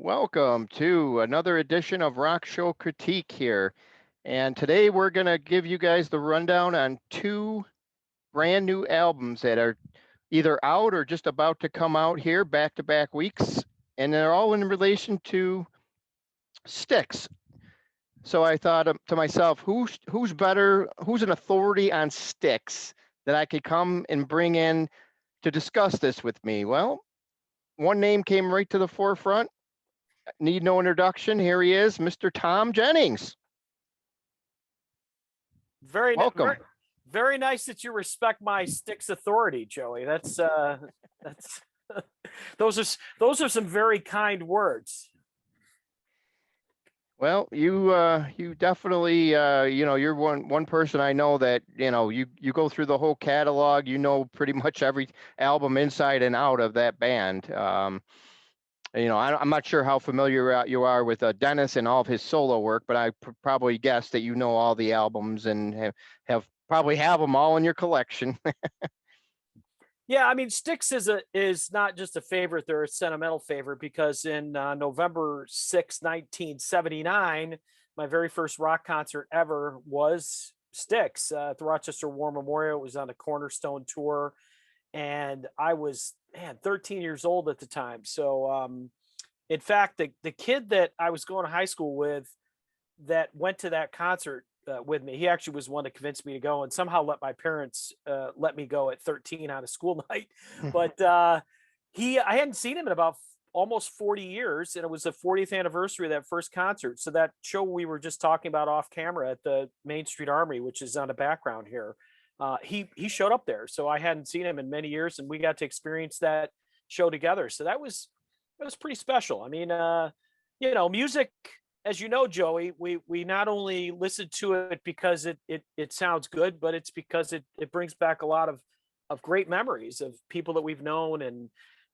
Welcome to another edition of Rock Show Critique here. And today we're going to give you guys the rundown on two brand new albums that are either out or just about to come out here back to back weeks. And they're all in relation to Styx. So I thought to myself, who's better, who's an authority on Styx that I could come and bring in to discuss this with me? Well, one name came right to the forefront. Need no introduction. Here he is, Mr. Thom Jennings. Very, Welcome. very, very nice that you respect my Styx authority, Joey. That's those are some very kind words. Well, you definitely you're one person I know that you go through the whole catalog. You know pretty much every album inside and out of that band. I'm not sure how familiar you are with Dennis and all of his solo work, but I probably guess that you know all the albums and have probably have them all in your collection. Yeah, I mean, Styx is not just a favorite; they're a sentimental favorite because in November 6, 1979, my very first rock concert ever was Styx at the Rochester War Memorial. It was on a Cornerstone tour, and I was 13 years old at the time. So, in fact, the kid that I was going to high school with that went to that concert with me. He actually was one that convinced me to go, and somehow let my parents let me go at 13 on a school night. But I hadn't seen him in about almost 40 years, and it was the 40th anniversary of that first concert. So that show we were just talking about off camera at the Main Street Armory, which is on the background here, he showed up there. So I hadn't seen him in many years, and we got to experience that show together. So that was pretty special. I mean, music, as you know, Joey, we not only listen to it because it sounds good, but it's because it brings back a lot of great memories of people that we've known, and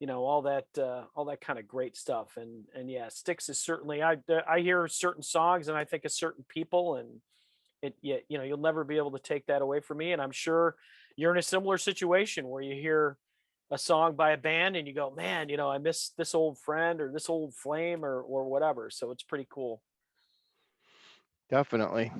all that kind of great stuff. And yeah, Styx is certainly, I hear certain songs and I think of certain people, and you'll never be able to take that away from me. And I'm sure you're in a similar situation where you hear a song by a band and you go, man, I miss this old friend or this old flame or whatever. So it's pretty cool. Definitely.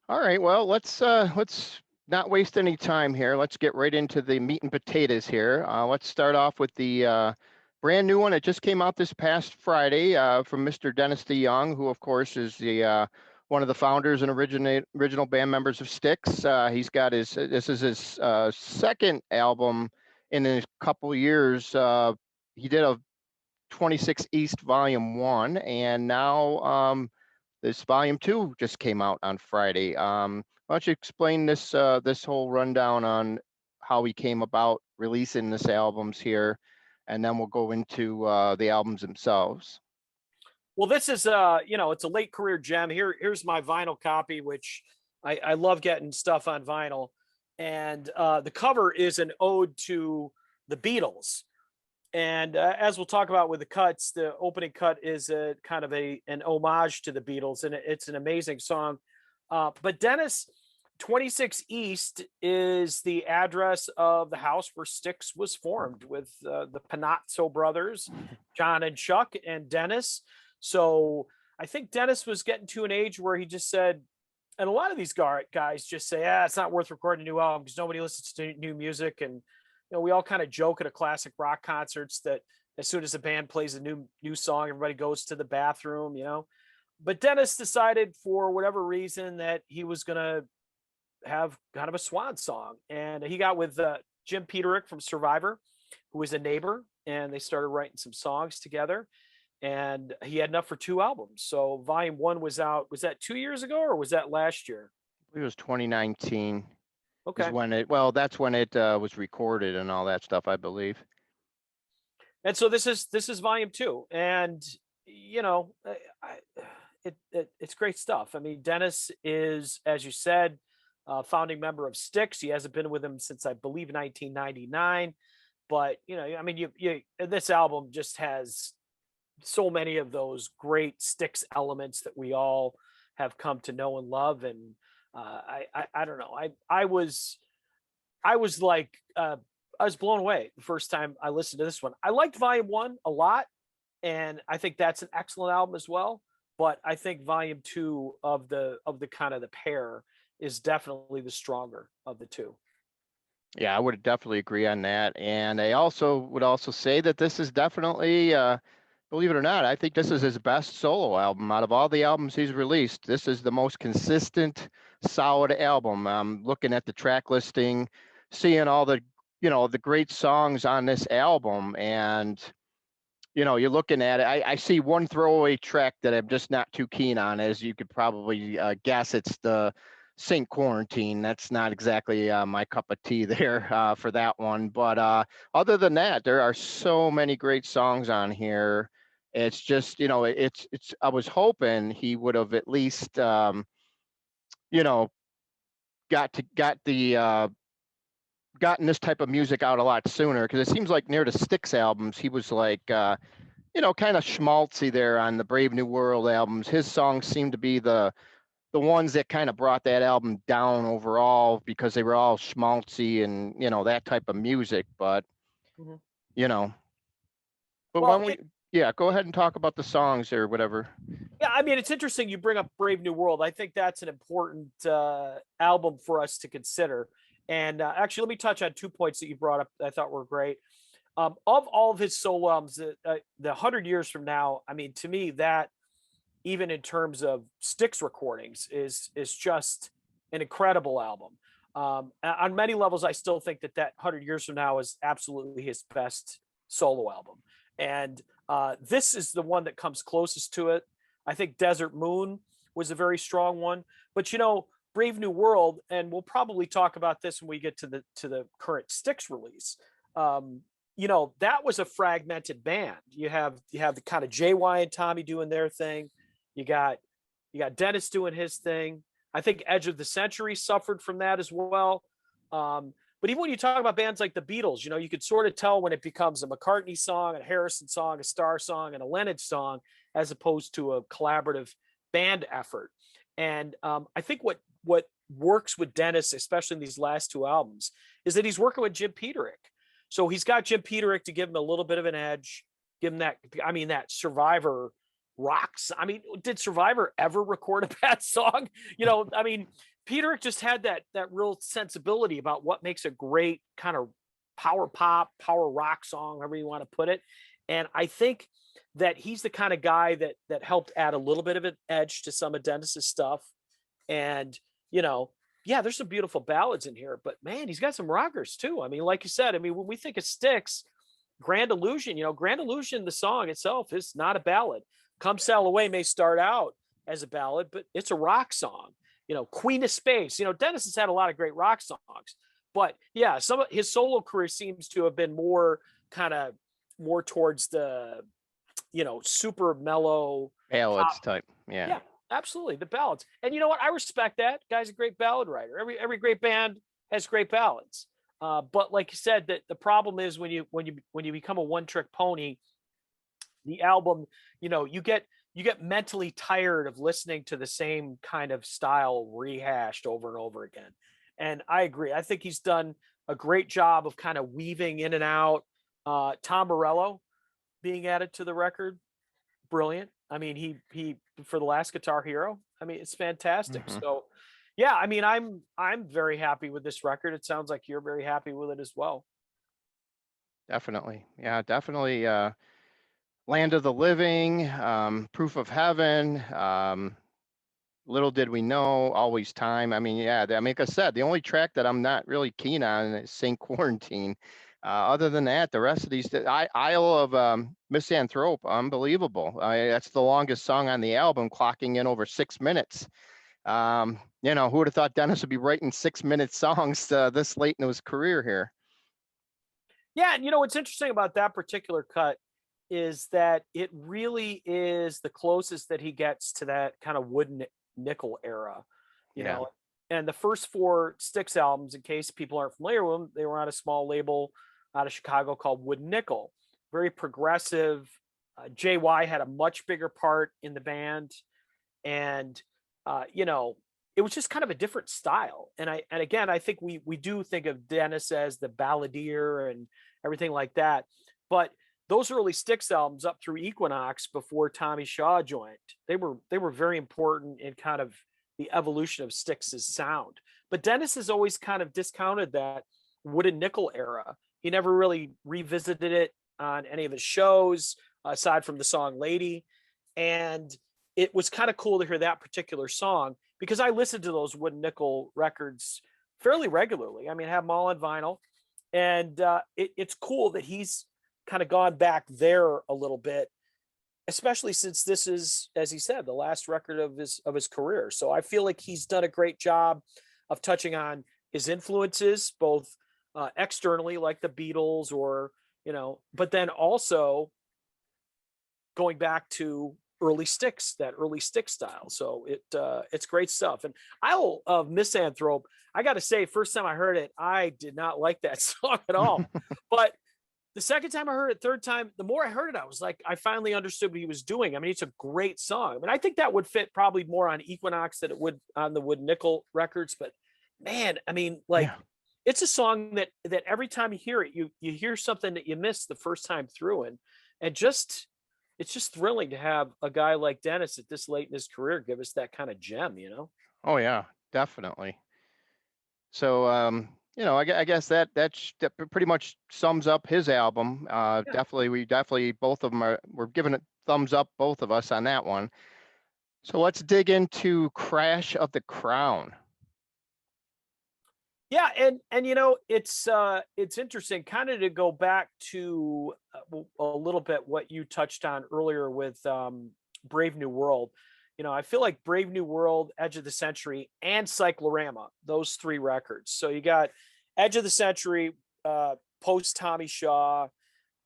All right, well, let's not waste any time here. Let's get right into the meat and potatoes here. Let's start off with the brand new one. It just came out this past Friday from Mr. Dennis DeYoung, who of course is the one of the founders and original band members of Styx. He's got this is his second album in a couple years. He did a 26 East Volume 1, and now this Volume 2 just came out on Friday. Why don't you explain this whole rundown on how he came about releasing this albums here, and then we'll go into the albums themselves. Well, this is it's a late career gem. Here's my vinyl copy, which I love getting stuff on vinyl. And the cover is an ode to the Beatles. And as we'll talk about with the cuts, the opening cut is a kind of an homage to the Beatles, and it's an amazing song. But Dennis, 26 East is the address of the house where Styx was formed with the Panazzo brothers, John and Chuck and Dennis. So I think Dennis was getting to an age where he just said, and a lot of these guys just say, it's not worth recording a new album because nobody listens to new music. And we all kind of joke at a classic rock concerts that as soon as a band plays a new song, everybody goes to the bathroom, But Dennis decided for whatever reason that he was going to have kind of a swan song. And he got with Jim Peterick from Survivor, who was a neighbor, and they started writing some songs together. And he had enough for 2 albums. So Volume 1 was out. Was that 2 years ago or was that last year? It was 2019. Okay. That's when it was recorded and all that stuff, I believe. And so this is Volume 2, and it's great stuff. I mean, Dennis is, as you said, a founding member of Styx. He hasn't been with him since I believe 1999, but this album just has so many of those great Styx elements that we all have come to know and love. And I don't know. I was like I was blown away the first time I listened to this one. I liked Volume 1 a lot, and I think that's an excellent album as well. But I think volume 2 of the kind of the pair is definitely the stronger of the two. Yeah, I would definitely agree on that. And I also would also say that this is definitely, believe it or not, I think this is his best solo album out of all the albums he's released. This is the most consistent, solid album. I'm looking at the track listing, seeing all the, the great songs on this album, and you're looking at it. I see one throwaway track that I'm just not too keen on, as you could probably guess. It's the Saint Quarantine. That's not exactly my cup of tea there for that one. But other than that, there are so many great songs on here. It's just, it's. I was hoping he would have at least, you know, got the gotten this type of music out a lot sooner, because it seems like near the Styx albums, he was like. Kind of schmaltzy there on the Brave New World albums. His songs seem to be the ones that kind of brought that album down overall, because they were all schmaltzy and that type of music. But Mhm. you know, but Well, when we yeah, go ahead and talk about the songs or whatever. yeah, I mean, it's interesting you bring up Brave New World. I think that's an important album for us to consider. And actually, let me touch on 2 points that you brought up that I thought were great. Of all of his solo albums, the 100 Years from Now, I mean, to me, that even in terms of Styx recordings is just an incredible album. On many levels, I still think that 100 Years from Now is absolutely his best solo album, and this is the one that comes closest to it. I think Desert Moon was a very strong one, but Brave New World, and we'll probably talk about this when we get to the current Styx release. Um, that was a fragmented band. You have the kind of JY and Tommy doing their thing. You got Dennis doing his thing. I think Edge of the Century suffered from that as well. But even when you talk about bands like the Beatles, you could sort of tell when it becomes a McCartney song, a Harrison song, a Starr song, and a Lennon song, as opposed to a collaborative band effort. And I think what works with Dennis, especially in these last two albums, is that he's working with Jim Peterick. So he's got Jim Peterick to give him a little bit of an edge, give him that. I mean, that Survivor rocks. I mean, did Survivor ever record a bad song? I mean, Peterick just had that real sensibility about what makes a great kind of power pop, power rock song, however you want to put it. And I think that he's the kind of guy that helped add a little bit of an edge to some of Dennis's stuff. And yeah, there's some beautiful ballads in here, but man, he's got some rockers too. I mean, like you said, I mean, when we think of Styx, Grand Illusion, Grand Illusion, the song itself is not a ballad. Come Sail Away may start out as a ballad, but it's a rock song. Queen of Space. Dennis has had a lot of great rock songs, but yeah, some of his solo career seems to have been more towards the, super mellow Ballads pop. type. Yeah. Yeah, absolutely, the ballads. And you know what? I respect that. Guy's a great ballad writer. Every great band has great ballads. But like you said, that the problem is when you become a one-trick pony, the album, you get mentally tired of listening to the same kind of style rehashed over and over again. And I agree. I think he's done a great job of kind of weaving in and out. Tom Morello being added to the record, brilliant. I mean, he for the last Guitar Hero. I mean, it's fantastic. Mhm. So, yeah, I mean, I'm very happy with this record. It sounds like you're very happy with it as well. Definitely. Yeah, definitely. Land of the Living, Proof of Heaven. Little Did We Know, Always Time. I mean, yeah, I mean, like I said, the only track that I'm not really keen on is Saint Quarantine. Other than that, the rest of these, Isle of Misanthrope, unbelievable. That's the longest song on the album, clocking in over 6 minutes. Who would have thought Dennis would be writing 6 minute songs this late in his career here? Yeah, and what's interesting about that particular cut is that it really is the closest that he gets to that kind of wooden nickel era, you Yeah. know. And the first four Styx albums, in case people aren't familiar with them, they were on a small label out of Chicago called Wooden Nickel. Very progressive. JY had a much bigger part in the band, and it was just kind of a different style. And again, I think we do think of Dennis as the balladeer and everything like that, but those early Styx albums up through Equinox before Tommy Shaw joined, they were very important in kind of the evolution of Styx's sound. But Dennis has always kind of discounted that wooden nickel era. He never really revisited it on any of his shows aside from the song Lady. And it was kind of cool to hear that particular song because I listened to those wooden nickel records fairly regularly. I mean, I have them all on vinyl, and it's cool that he's kind of gone back there a little bit, especially since this is, as he said, the last record of his career. So I feel like he's done a great job of touching on his influences, both externally, like the Beatles, or but then also going back to early Styx, that early Styx style. So it's great stuff. And Isle of Misanthrope, I got to say, first time I heard it, I did not like that song at all. But the second time I heard it, third time, the more I heard it, I was like, I finally understood what he was doing. I mean, it's a great song. I mean, I think that would fit probably more on Equinox than it would on the Wood Nickel records. But man, I mean, like, it's a song that every time you hear it, you hear something that you missed the first time through, and just it's just thrilling to have a guy like Dennis at this late in his career give us that kind of gem, Oh yeah, definitely. So, I guess that pretty much sums up his album. Yeah. Definitely, both of them we're giving it thumbs up, both of us on that one. So let's dig into Crash of the Crown. Yeah, and it's interesting kind of to go back to a little bit what you touched on earlier with Brave New World. I feel like Brave New World, Edge of the Century, and Cyclorama, those three records. So you got Edge of the Century, post Tommy Shaw,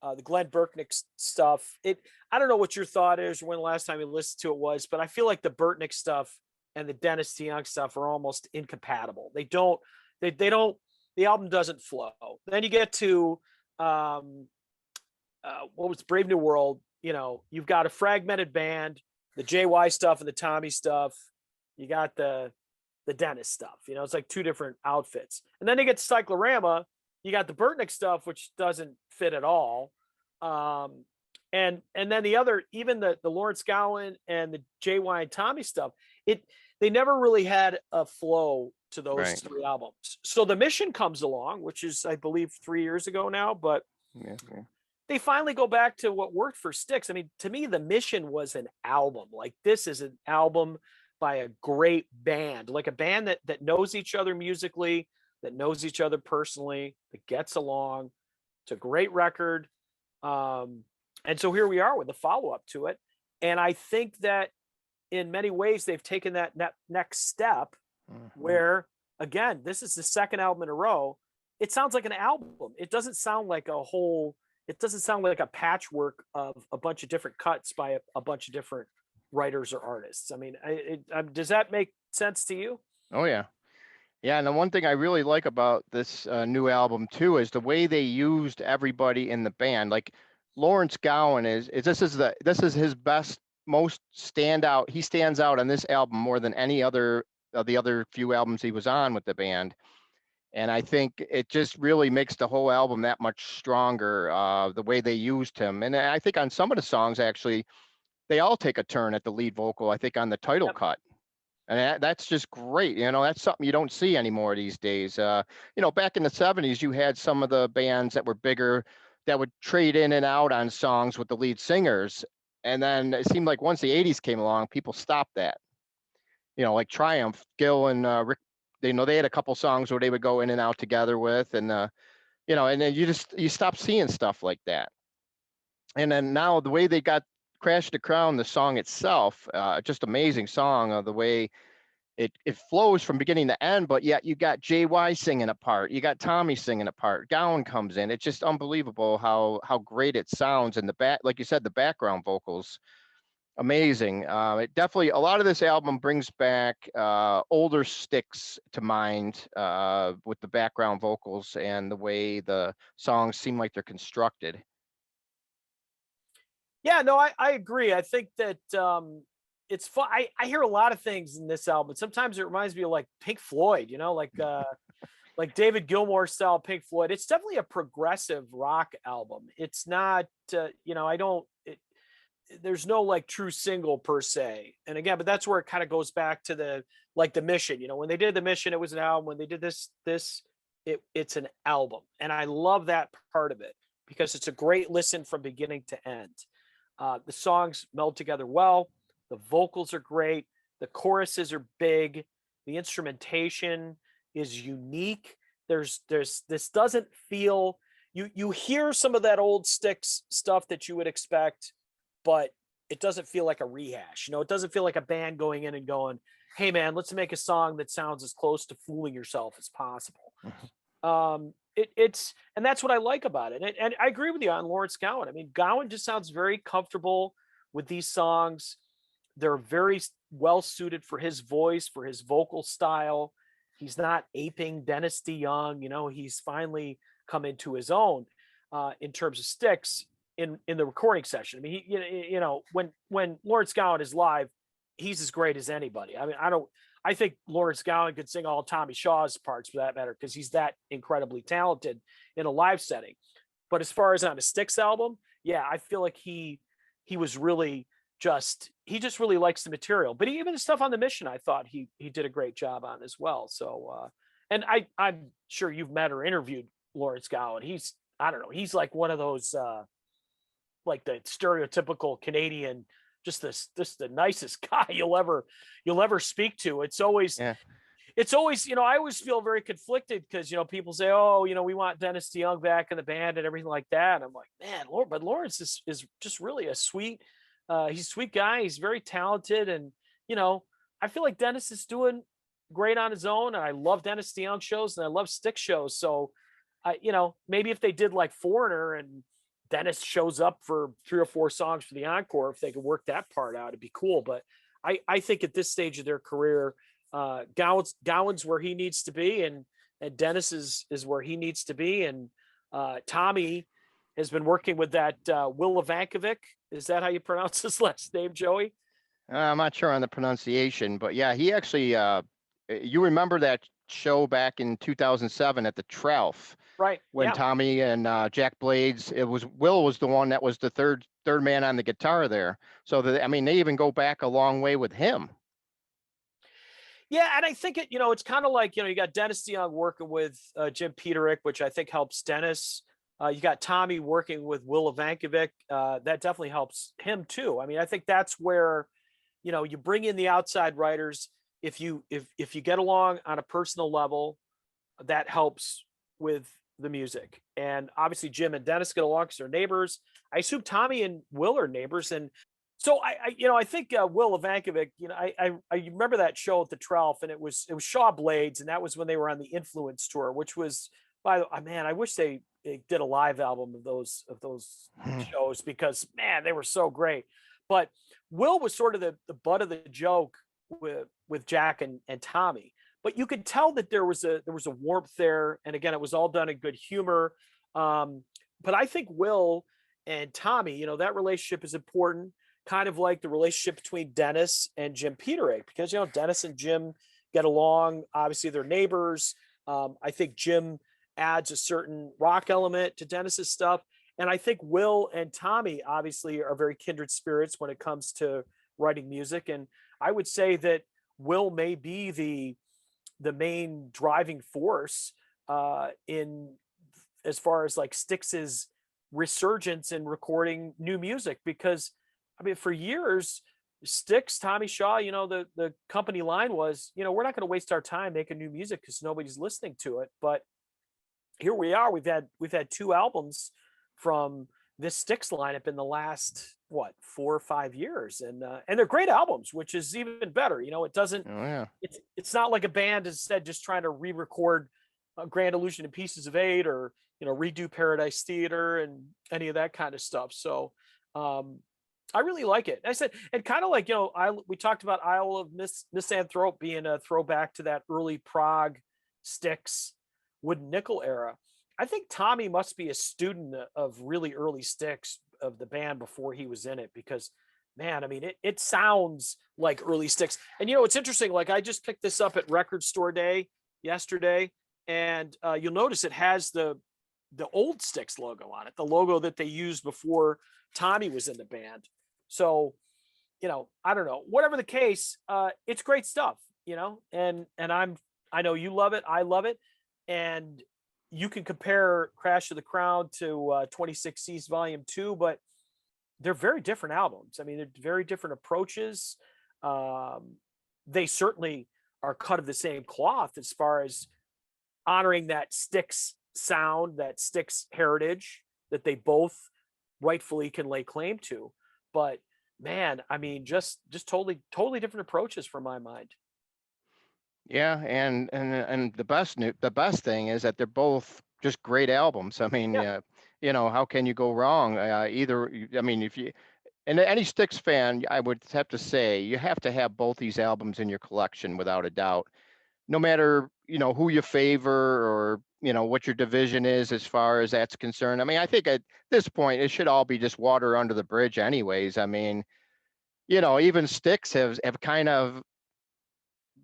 the Glenn Burtnick stuff. I don't know what your thought is, or when the last time you listened to it was, but I feel like the Burtnick stuff and the Dennis DeYoung stuff are almost incompatible. They don't, the album doesn't flow. Then you get to what was Brave New World. You've got a fragmented band, the JY stuff and the Tommy stuff. You got the Dennis stuff. It's like two different outfits. And then you get to Cyclorama, you got the Burtnick stuff, which doesn't fit at all. And then the other, even the Lawrence Gowan and the JY and Tommy stuff, they never really had a flow to those three albums. So The Mission comes along, which is, I believe, 3 years ago now, but they finally go back to what worked for Styx. I mean, to me, The Mission was an album. Like, this is an album by a great band, like a band that knows each other musically, that knows each other personally, that gets along. It's a great record. And so here we are with a follow-up to it. And I think that in many ways, they've taken that next step where, again, this is the second album in a row. It sounds like an album. It doesn't sound like it doesn't sound like a patchwork of a bunch of different cuts by a bunch of different writers or artists. I mean, does that make sense to you? Oh yeah. Yeah, and the one thing I really like about this new album too is the way they used everybody in the band. Like Lawrence Gowan this is his best, most standout. He stands out on this album more than any other of the other few albums he was on with the band. And I think it just really makes the whole album that much stronger, the way they used him. And I think on some of the songs, actually, they all take a turn at the lead vocal, I think on the title cut. And that's just great. That's something you don't see anymore these days. Back in the 70s, you had some of the bands that were bigger that would trade in and out on songs with the lead singers. And then it seemed like once the 80s came along, people stopped that. Like Triumph, Gil and Rick, they had a couple songs where they would go in and out together with, and and then you stop seeing stuff like that. And then now the way they got Crash the Crown, the song itself, just amazing song. The way it flows from beginning to end, but yet you got JY singing a part, you got Tommy singing a part, Gowan comes in. It's just unbelievable how great it sounds, and like you said, the background vocals. Amazing. It definitely, a lot of this album brings back older Styx to mind, with the background vocals and the way the songs seem like they're constructed. Yeah, no, I agree. I think that it's fun. I hear a lot of things in this album. Sometimes it reminds me of like Pink Floyd, like like David Gilmour style Pink Floyd. It's definitely a progressive rock album. It's not, I don't, there's no like true single per se. And again, but that's where it kind of goes back to the Mission. When they did the Mission, it was an album. When they did it's an album, and I love that part of it because it's a great listen from beginning to end. The songs meld together well. The vocals are great. The choruses are big. The instrumentation is unique. This doesn't feel, you hear some of that old Styx stuff that you would expect, but it doesn't feel like a rehash. It doesn't feel like a band going in and going, hey man, let's make a song that sounds as close to fooling yourself as possible. And that's what I like about it. And I agree with you on Lawrence Gowan. I mean, Gowan just sounds very comfortable with these songs. They're very well suited for his voice, for his vocal style. He's not aping Dennis DeYoung. He's finally come into his own in terms of Styx in the recording session. I mean, when Lawrence Gowan is live, he's as great as anybody. I mean, I think Lawrence Gowan could sing all Tommy Shaw's parts for that matter, because he's that incredibly talented in a live setting. But as far as on a Styx album, yeah, I feel like he was really he just really likes the material. But even the stuff on the Mission, I thought he did a great job on as well. So, and I'm sure you've met or interviewed Lawrence Gowan. I don't know, he's like one of those, like the stereotypical Canadian, just the nicest guy you'll ever speak to. It's always, Yeah. I always feel very conflicted because, people say, oh, we want Dennis DeYoung back in the band and everything like that. And I'm like, man, but Lawrence is just really a sweet, he's a sweet guy. He's very talented. And, I feel like Dennis is doing great on his own. And I love Dennis DeYoung shows and I love Styx shows. So, maybe if they did like Foreigner and Dennis shows up for 3 or 4 songs for the encore, if they could work that part out, it'd be cool. But I think at this stage of their career, Gowan's where he needs to be, and Dennis is where he needs to be. And Tommy has been working with that Will Evankovic. Is that how you pronounce his last name, Joey? I'm not sure on the pronunciation, but yeah, he actually, you remember that show back in 2007 at the Trough, Right. when Yeah. Tommy and Jack Blades, Will was the one that was the third man on the guitar there. So I mean, they even go back a long way with him. Yeah, and I think it's kind of like, you got Dennis DeYoung working with Jim Peterick, which I think helps Dennis. You got Tommy working with Will Evankovic. That definitely helps him too. I mean, I think that's where, you bring in the outside writers. If you get along on a personal level, that helps with the music. And obviously Jim and Dennis get along because they're neighbors. I assume Tommy and Will are neighbors. And so I think Will Evankovic, I remember that show at the Trough, and it was Shaw Blades, and that was when they were on the Influence tour, which was, man, I wish they did a live album of those shows, because man, they were so great. But Will was sort of the butt of the joke with Jack and Tommy. But you could tell that there was a warmth there, and again, it was all done in good humor. But I think Will and Tommy, that relationship is important, kind of like the relationship between Dennis and Jim Peterick, because Dennis and Jim get along. Obviously, they're neighbors. I think Jim adds a certain rock element to Dennis's stuff, and I think Will and Tommy obviously are very kindred spirits when it comes to writing music. And I would say that Will may be the main driving force in as far as like Styx's resurgence in recording new music, because I mean, for years, Styx, Tommy Shaw, the company line was, we're not going to waste our time making new music because nobody's listening to it. But here we are. We've had 2 albums from this Styx lineup in the last 4 or 5 years, and they're great albums, which is even better. It doesn't. Oh, yeah. It's not like a band, as said, just trying to re-record Grand Illusion and Pieces of 8, or redo Paradise Theater and any of that kind of stuff. So I really like it. I said, and kind of like we talked about Isle of Misanthrope being a throwback to that early prog Styx Wooden Nickel era. I think Tommy must be a student of really early Styx, of the band, before he was in it, because man, I mean, it sounds like early Styx. And it's interesting, like I just picked this up at Record Store Day yesterday, and you'll notice it has the old Styx logo on it, the logo that they used before Tommy was in the band. So, I don't know. Whatever the case, it's great stuff, and I know you love it, I love it, and you can compare Crash of the Crown to 26 Seas Volume 2, but they're very different albums. I mean, they're very different approaches. Um, they certainly are cut of the same cloth as far as honoring that Styx sound, that Styx heritage that they both rightfully can lay claim to. But man, I mean, just totally different approaches from my mind. Yeah, and the best thing is that they're both just great albums. I mean, Yeah. how can you go wrong? I mean, if you and any Styx fan, I would have to say you have to have both these albums in your collection without a doubt. No matter, who you favor or, what your division is as far as that's concerned. I mean, I think at this point it should all be just water under the bridge anyways. I mean, even Styx have kind of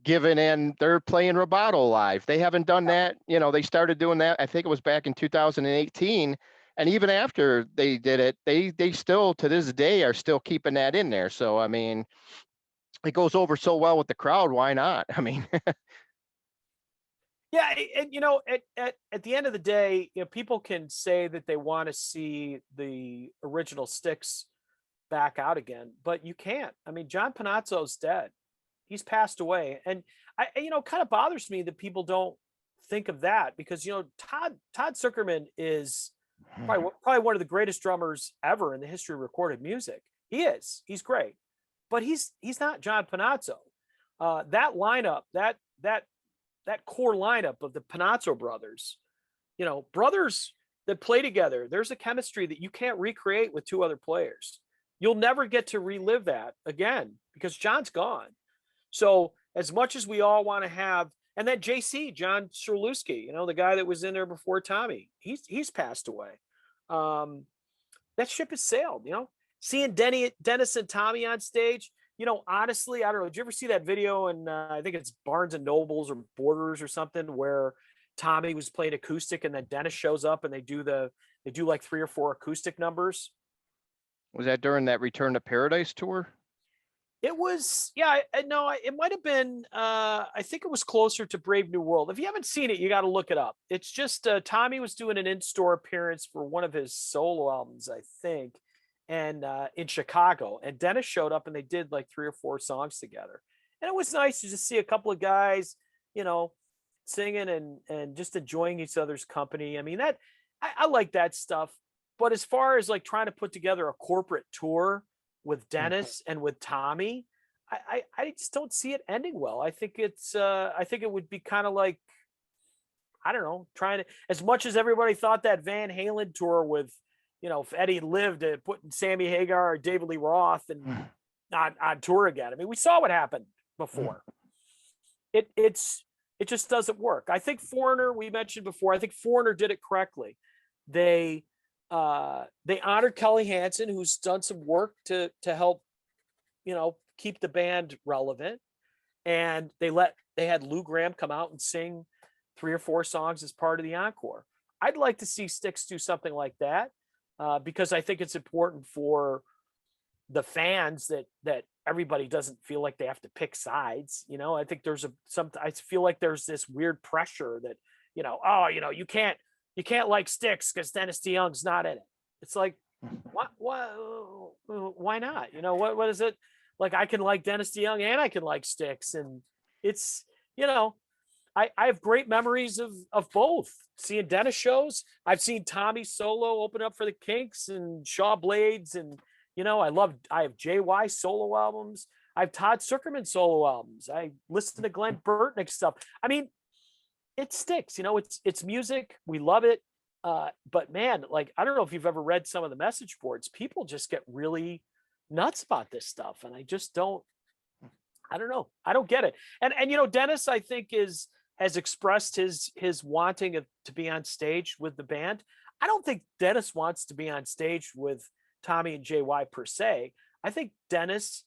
given in. They're playing Roboto live. They haven't done that. They started doing that. I think it was back in 2018. And even after they did it, they still to this day are still keeping that in there. So I mean, it goes over so well with the crowd. Why not? I mean, Yeah, and at the end of the day, people can say that they want to see the original Styx back out again, but you can't. I mean, John Panazzo's dead. He's passed away, and kind of bothers me that people don't think of that, because Todd Zuckerman is probably one of the greatest drummers ever in the history of recorded music. He is. He's great, but he's not John Panazzo. That lineup, that core lineup of the Panazzo brothers, brothers that play together, there's a chemistry that you can't recreate with two other players. You'll never get to relive that again because John's gone. So as much as we all want to have, and then JC, John Strelewski, the guy that was in there before Tommy, he's passed away. That ship has sailed, seeing Dennis and Tommy on stage, honestly, I don't know. Did you ever see that video? And I think it's Barnes and Nobles or Borders or something, where Tommy was playing acoustic and then Dennis shows up and they do like 3 or 4 acoustic numbers. was that during that Return to Paradise tour? It was, yeah, no, it might have been, I think it was closer to Brave New World. If you haven't seen it, you got to look it up. It's just Tommy was doing an in-store appearance for one of his solo albums, I think, and in Chicago. And Dennis showed up and they did like 3 or 4 songs together. And it was nice to just see a couple of guys, singing and just enjoying each other's company. I mean, I like that stuff. But as far as like trying to put together a corporate tour with Dennis and with Tommy, I just don't see it ending well. I think I think it would be kind of like, I don't know, trying to, as much as everybody thought that Van Halen tour with, if Eddie lived, putting Sammy Hagar or David Lee Roth and on tour again. I mean, we saw what happened before. It just doesn't work. I think Foreigner, we mentioned before, I think Foreigner did it correctly. They honored Kelly Hansen, who's done some work to help, keep the band relevant. And they had Lou Gramm come out and sing 3 or 4 songs as part of the encore. I'd like to see Styx do something like that, because I think it's important for the fans that everybody doesn't feel like they have to pick sides. I think I feel like there's this weird pressure that, you can't like Styx because Dennis DeYoung's not in it. It's like, why not? What is it? Like, I can like Dennis DeYoung and I can like Styx. And it's, I have great memories of both. Seeing Dennis shows. I've seen Tommy solo open up for the Kinks and Shaw Blades. And, I have JY solo albums. I have Todd Zuckerman solo albums. I listen to Glenn Burtnick stuff. I mean, it sticks, it's music. We love it. But man, like, I don't know if you've ever read some of the message boards. People just get really nuts about this stuff. And I don't know. I don't get it. And Dennis, I think has expressed his wanting to be on stage with the band. I don't think Dennis wants to be on stage with Tommy and JY per se. I think Dennis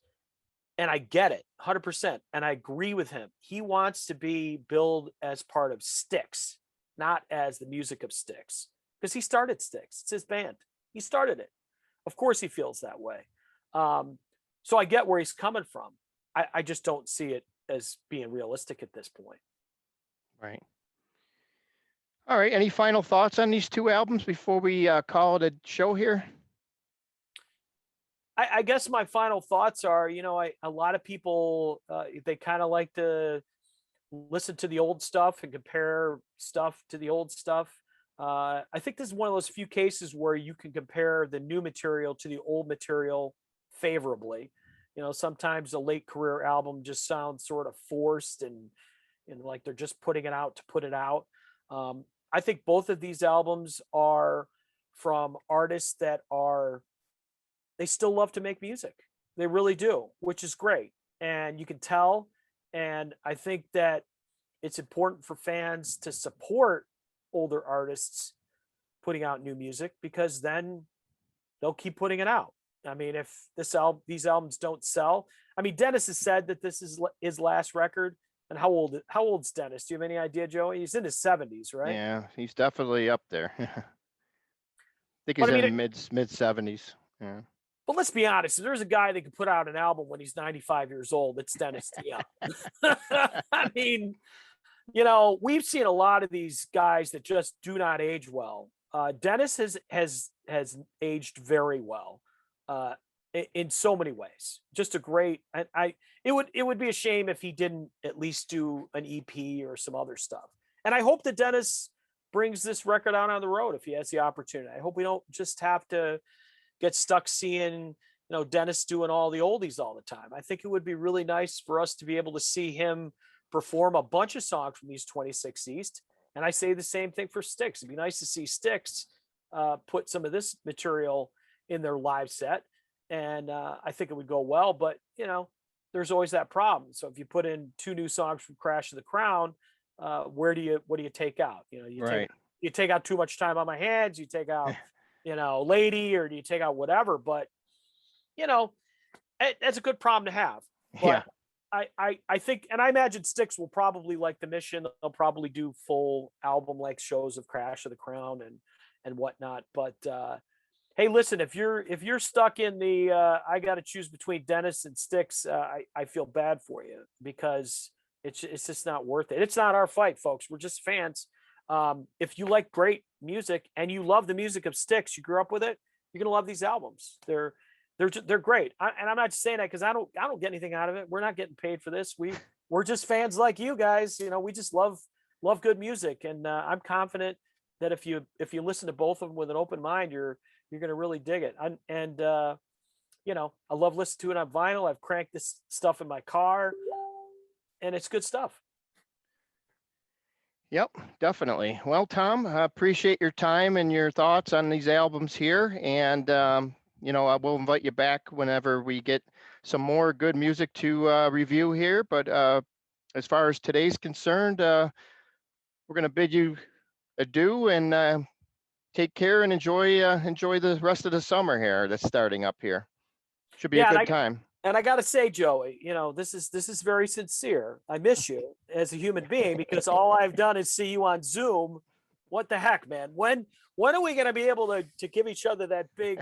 And I get it 100%. And I agree with him. He wants to be billed as part of Styx, not as the music of Styx, because he started Styx. It's his band. He started it. Of course he feels that way. So I get where he's coming from. I just don't see it as being realistic at this point. Right. All right. Any final thoughts on these two albums before we call it a show here? I guess my final thoughts are, a lot of people, they kind of like to listen to the old stuff and compare stuff to the old stuff. I think this is one of those few cases where you can compare the new material to the old material favorably. Sometimes a late career album just sounds sort of forced and like they're just putting it out to put it out. I think both of these albums are from artists that they still love to make music. They really do, which is great. And you can tell. And I think that it's important for fans to support older artists putting out new music, because then they'll keep putting it out. I mean, if these albums don't sell, I mean, Dennis has said that this is his last record. And how old's Dennis? Do you have any idea, Joey? He's in his 70s, right? Yeah, he's definitely up there. I think he's But I mean, in mid 70s. Yeah. But let's be honest, if there's a guy that can put out an album when he's 95 years old, it's Dennis DeYoung. I mean, we've seen a lot of these guys that just do not age well. Dennis has aged very well in so many ways. Just a great. It would be a shame if he didn't at least do an EP or some other stuff. And I hope that Dennis brings this record out on the road if he has the opportunity. I hope we don't just have to get stuck seeing Dennis doing all the oldies all the time. I think it would be really nice for us to be able to see him perform a bunch of songs from these 26 East. And I say the same thing for Styx. It'd be nice to see Styx put some of this material in their live set. And I think it would go well, but there's always that problem. So if you put in 2 new songs from Crash of the Crown, what do you take out? You take out Too Much Time on My Hands, you take out Lady, or do you take out whatever? But that's a good problem to have. But yeah. I think, and I imagine Styx will probably, like The Mission, they'll probably do full album like shows of Crash of the Crown and whatnot. But hey, listen, if you're stuck in the I got to choose between Dennis and Styx, I feel bad for you, because it's just not worth it. It's not our fight, folks. We're just fans. If you like great music and you love the music of Styx, you grew up with it, you're gonna love these albums. They're great. And I'm not saying that because I don't get anything out of it. We're not getting paid for this. We're just fans like you guys. We just love good music, and I'm confident that if you listen to both of them with an open mind, you're gonna really dig it. I love listening to it on vinyl. I've cranked this stuff in my car, and it's good stuff. Yep, definitely. Well, Tom, I appreciate your time and your thoughts on these albums here. And, I will invite you back whenever we get some more good music to review here. But as far as today's concerned, we're going to bid you adieu and take care and enjoy the rest of the summer here that's starting up here. Should be a good time. And I got to say, Joey, this is very sincere. I miss you as a human being, because all I've done is see you on Zoom. What the heck, man? When are we going to be able to give each other that big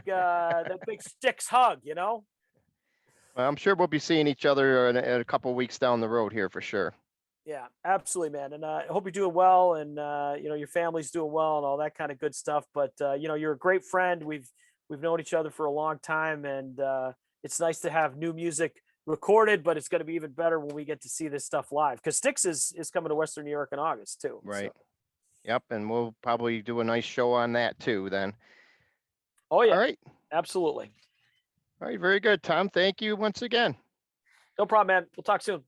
Styx hug? Well, I'm sure we'll be seeing each other in a couple of weeks down the road here for sure. Yeah, absolutely, man. And I hope you're doing well, and your family's doing well, and all that kind of good stuff. But you're a great friend. We've known each other for a long time, and it's nice to have new music recorded, but it's going to be even better when we get to see this stuff live, because Styx is coming to Western New York in August too. Right. So. Yep. And we'll probably do a nice show on that too then. Oh yeah. All right. Absolutely. All right. Very good, Tom. Thank you once again. No problem, man. We'll talk soon.